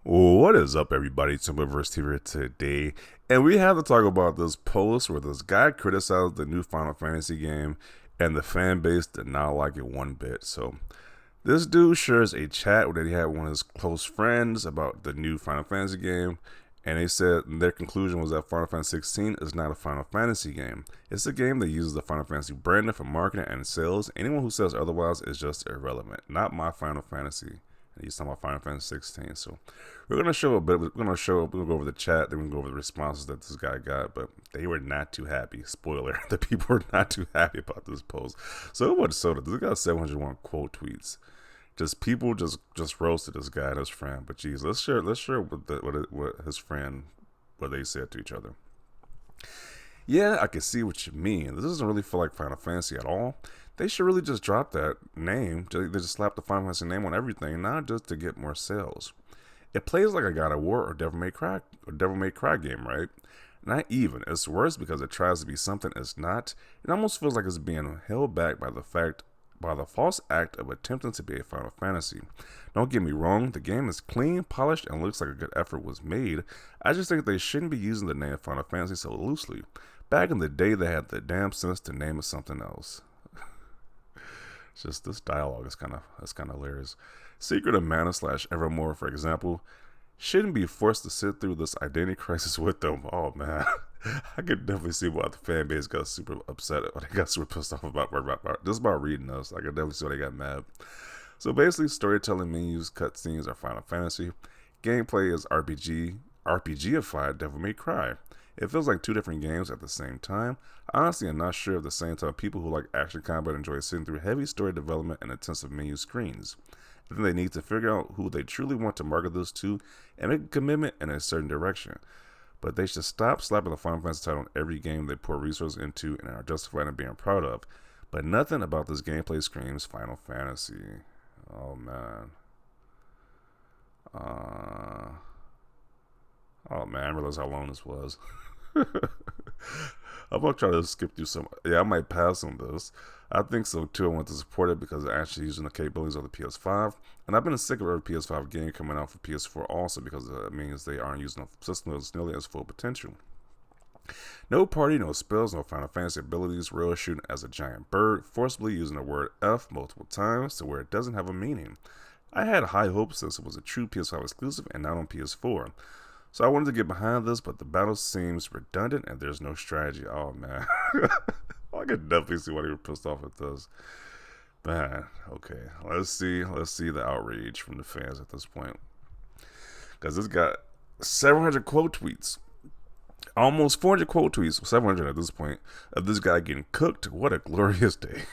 What is up, everybody? It's Universe here today, and we have to talk about this post where this guy criticized the new Final Fantasy game, and the fan base did not like it one bit. So, this dude shares a chat where he had one of his close friends about the new Final Fantasy game, and they said their conclusion was that Final Fantasy 16 is not a Final Fantasy game. It's a game that uses the Final Fantasy branding for marketing and sales. Anyone who says otherwise is just irrelevant. Not my Final Fantasy. And he's talking about Final Fantasy 16. So we're gonna show a bit. We're gonna go over the chat. Then we're gonna go over the responses that this guy got. But they were not too happy. Spoiler: the people were not too happy about this post. So it was soda. This got 701 quote tweets. Just people just roasted this guy and his friend. But geez, let's share what his friend, what they said to each other. Yeah, I can see what you mean. This doesn't really feel like Final Fantasy at all. They should really just drop that name. They just slap the Final Fantasy name on everything, not just to get more sales. It plays like a God of War or Devil May Cry game, right? Not even. It's worse because it tries to be something it's not. It almost feels like it's being held back by the false act of attempting to be a Final Fantasy. Don't get me wrong, the game is clean, polished, and looks like a good effort was made. I just think they shouldn't be using the name Final Fantasy so loosely. Back in the day, they had the damn sense to name it something else. It's just this dialogue is kind of hilarious. Secret of Mana / Evermore, for example, shouldn't be forced to sit through this identity crisis with them. Oh man, I could definitely see why the fan base got super upset. Or they got super pissed off about just about reading us. I could definitely see why they got mad. So basically, storytelling menus, cutscenes are Final Fantasy. Gameplay is RPGified Devil May Cry. It feels like two different games at the same time. Honestly, I'm not sure if the same time people who like action combat enjoy sitting through heavy story development and intensive menu screens. I think they need to figure out who they truly want to market this to and make a commitment in a certain direction. But they should stop slapping the Final Fantasy title on every game they pour resources into and are justified in being proud of. But nothing about this gameplay screams Final Fantasy. Oh man. Oh man, I realized how long this was. I'm gonna try to skip through some. Yeah, I might pass on this. I think so too. I want to support it because it's actually using the capabilities of the PS5, and I've been sick of every PS5 game coming out for PS4 also because it means they aren't using the system as nearly as full potential. No party, no spells, no Final Fantasy abilities, rail shooting as a giant bird, forcibly using the word F multiple times to where it doesn't have a meaning. I had high hopes since it was a true PS5 exclusive and not on PS4. So I wanted to get behind this, but the battle seems redundant and there's no strategy. Oh man. I could definitely see why they were pissed off at this. Man, okay. Let's see the outrage from the fans at this point. Because this got 700 quote tweets. Almost 400 quote tweets, 700 at this point, of this guy getting cooked. What a glorious day.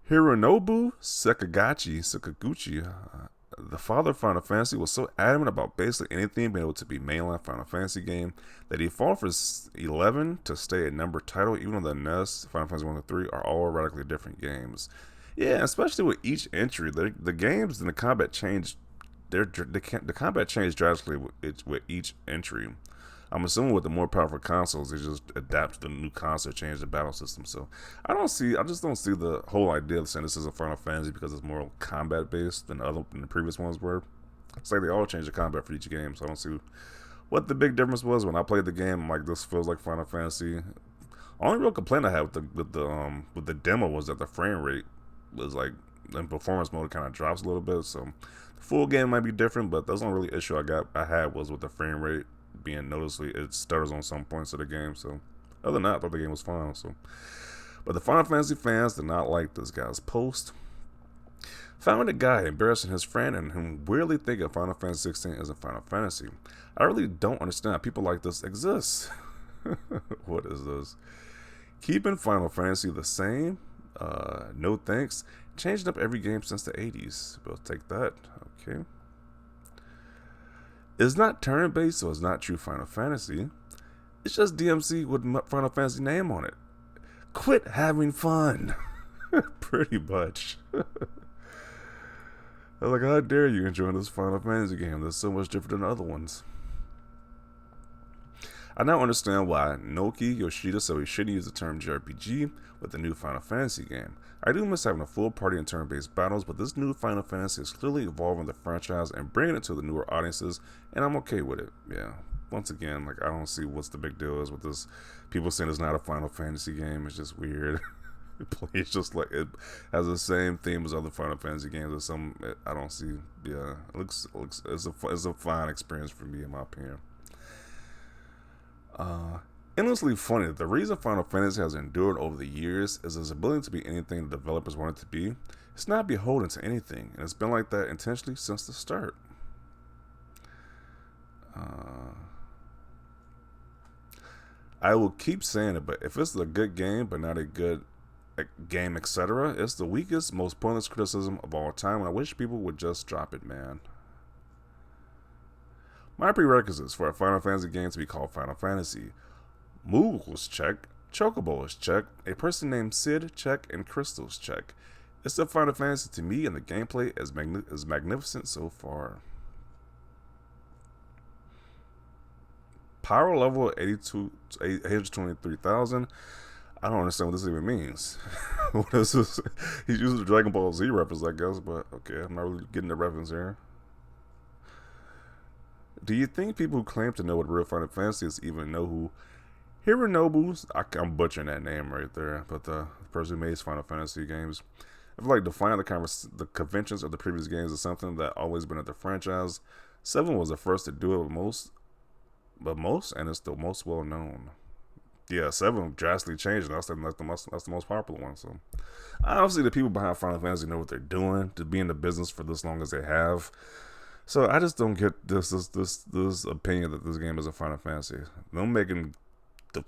Hironobu Sakaguchi, the father of Final Fantasy, was so adamant about basically anything being able to be mainline Final Fantasy game that he fought for 11 to stay a number title, even though the NES, Final Fantasy 1 and 3 are all radically different games. Yeah, especially with each entry, the games and the combat changed. The combat changed drastically with each entry. I'm assuming with the more powerful consoles, they just adapt to the new console, change the battle system. So I just don't see the whole idea of saying this is a Final Fantasy because it's more combat based than the previous ones were. It's like they all change the combat for each game, so I don't see what the big difference was when I played the game. I'm like, this feels like Final Fantasy. Only real complaint I had with the demo was that the frame rate was like in performance mode, it kind of drops a little bit. So the full game might be different, but that's the only really issue I had was with the frame rate being noticeably, it stutters on some points of the game. So other than that, I thought the game was fine. So, but the Final Fantasy fans did not like this guy's post. Found a guy embarrassing his friend and whom weirdly thinking Final Fantasy 16 isn't Final Fantasy. I really don't understand how people like this exist. What is this? Keeping Final Fantasy the same? No thanks. Changing up every game since the 80s. We'll take that. Okay. It's not turn-based, so it's not true Final Fantasy. It's just DMC with Final Fantasy name on it. Quit having fun. Pretty much. I'm like, how dare you enjoy this Final Fantasy game that's so much different than other ones. I now understand why Naoki Yoshida said we shouldn't use the term JRPG with the new Final Fantasy game. I do miss having a full party and turn-based battles, but this new Final Fantasy is clearly evolving the franchise and bringing it to the newer audiences, and I'm okay with it. Yeah. Once again, like, I don't see what's the big deal is with this. People saying it's not a Final Fantasy game. It's just weird. It plays just like it has the same theme as other Final Fantasy games. Or some I don't see. Yeah, it looks it's a fine experience for me in my opinion. Endlessly funny. The reason Final Fantasy has endured over the years is its ability to be anything the developers want it to be. It's not beholden to anything, and it's been like that intentionally since the start. I will keep saying it, but if it's a good game but not a good game, etc., it's the weakest, most pointless criticism of all time, and I wish people would just drop it, man. My prerequisites for a Final Fantasy game to be called Final Fantasy: Moogles check, Chocobos check, a person named Sid check, and Crystals check. It's the Final Fantasy to me, and the gameplay is magnificent so far. Power level 823,000. I don't understand what this even means. What is this? He's using the Dragon Ball Z reference, I guess, but okay, I'm not really getting the reference here. Do you think people who claim to know what real Final Fantasy is even know who Hironobu's? I'm butchering that name right there, but the person who makes Final Fantasy games. I feel like defining the conventions of the previous games is something that always been at the franchise. 7 was the first to do it but most, and it's the most well known. Yeah, 7 drastically changed. That's the most popular one. So, obviously, the people behind Final Fantasy know what they're doing to be in the business for this long as they have. So I just don't get this opinion that this game is a Final Fantasy. Them making the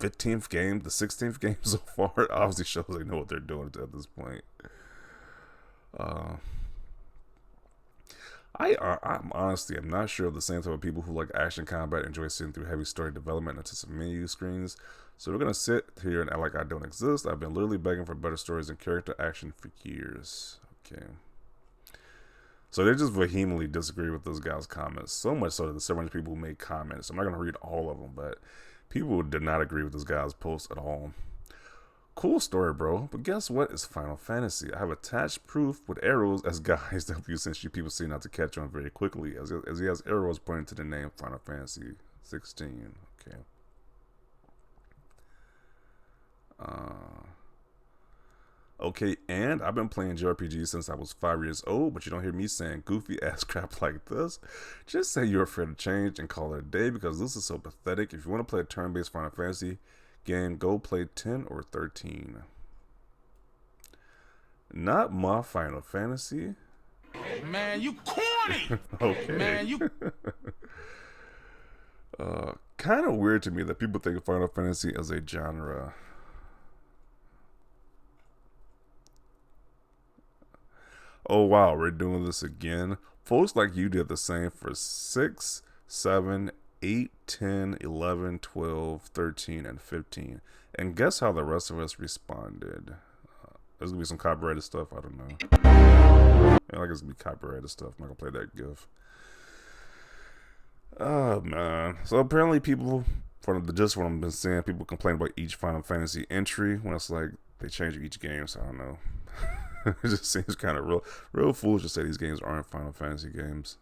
15th game, the 16th game so far, it obviously shows they know what they're doing at this point. I'm honestly, I'm not sure of the same type of people who like action combat enjoy sitting through heavy story development into some menu screens. So we're gonna sit here and act like I don't exist. I've been literally begging for better stories and character action for years. Okay. So they just vehemently disagree with this guy's comments. So much so that there's so many people who made comments. I'm not gonna read all of them, but people did not agree with this guy's post at all. Cool story, bro. But guess what? It's Final Fantasy. I have attached proof with arrows as guides that you since you people seem not to catch on very quickly, as he has arrows pointing to the name Final Fantasy 16. Okay. Okay, and I've been playing JRPGs since I was 5 years old, but you don't hear me saying goofy ass crap like this. Just say you're afraid of change and call it a day because this is so pathetic. If you want to play a turn-based Final Fantasy game, go play 10 or 13. Not my Final Fantasy. Man, you corny. Okay. Man, you. Kind of weird to me that people think of Final Fantasy as a genre. Oh wow, we're doing this again. Folks like you did the same for 6, 7, 8, 10, 11, 12, 13, and 15. And guess how the rest of us responded? There's going to be some copyrighted stuff. I don't know. Yeah, like it's going to be copyrighted stuff. I'm not going to play that GIF. Oh, man. So apparently people, from the gist of what I've been seeing, people complain about each Final Fantasy entry when it's like they change each game. So I don't know. It just seems kind of real foolish to say these games aren't Final Fantasy games.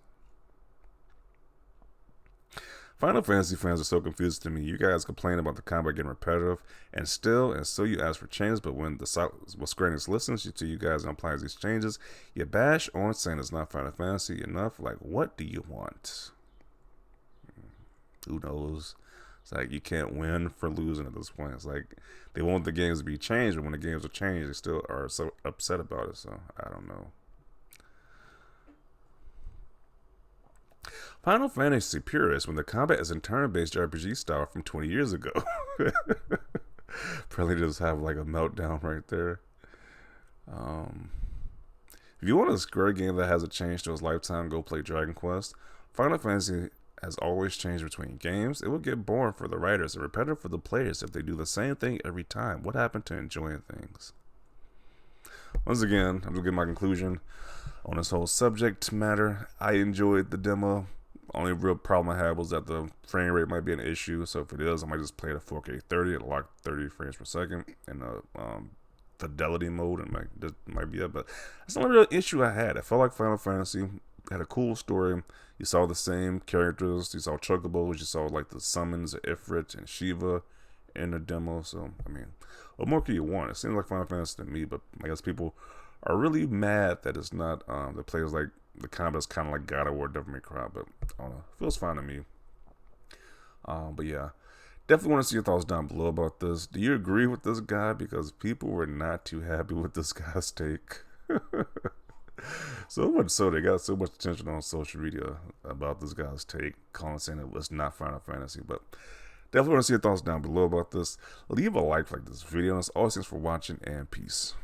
Final Fantasy fans are so confused to me. You guys complain about the combat getting repetitive, and still you ask for changes, but when Square Enix listens to you guys and applies these changes, you bash on saying it's not Final Fantasy enough. Like, what do you want? Who knows? It's like you can't win for losing at this point. It's like they want the games to be changed, but when the games are changed, they still are so upset about it. So I don't know. Final Fantasy purists when the combat is in turn-based RPG style from 20 years ago. Probably just have like a meltdown right there. If you want a Square game that has a change to its lifetime, go play Dragon Quest. Final Fantasy has always changed between games. It will get boring for the writers and repetitive for the players if they do the same thing every time. What happened to enjoying things? Once again, I'm going to get my conclusion on this whole subject matter. I enjoyed the demo. Only real problem I had was that the frame rate might be an issue. So if it is, I might just play it at 4K 30 at lock 30 frames per second in the fidelity mode, and that might be it. But that's the only real issue I had. I felt like Final Fantasy had a cool story. You saw the same characters. You saw Chocobos. You saw like the summons of Ifrit and Shiva in the demo. So I mean, what more can you want? It seems like Final Fantasy to me, but I guess people are really mad that it's not the players like the combat's kind of like God of War, Devil May Cry, but I don't know, it feels fine to me. But yeah, definitely want to see your thoughts down below about this. Do you agree with this guy? Because people were not too happy with this guy's take. So much so they got so much attention on social media about this guy's take, calling saying it was not Final Fantasy. But definitely want to see your thoughts down below about this. Leave a like this video. And as always, thanks for watching, and peace.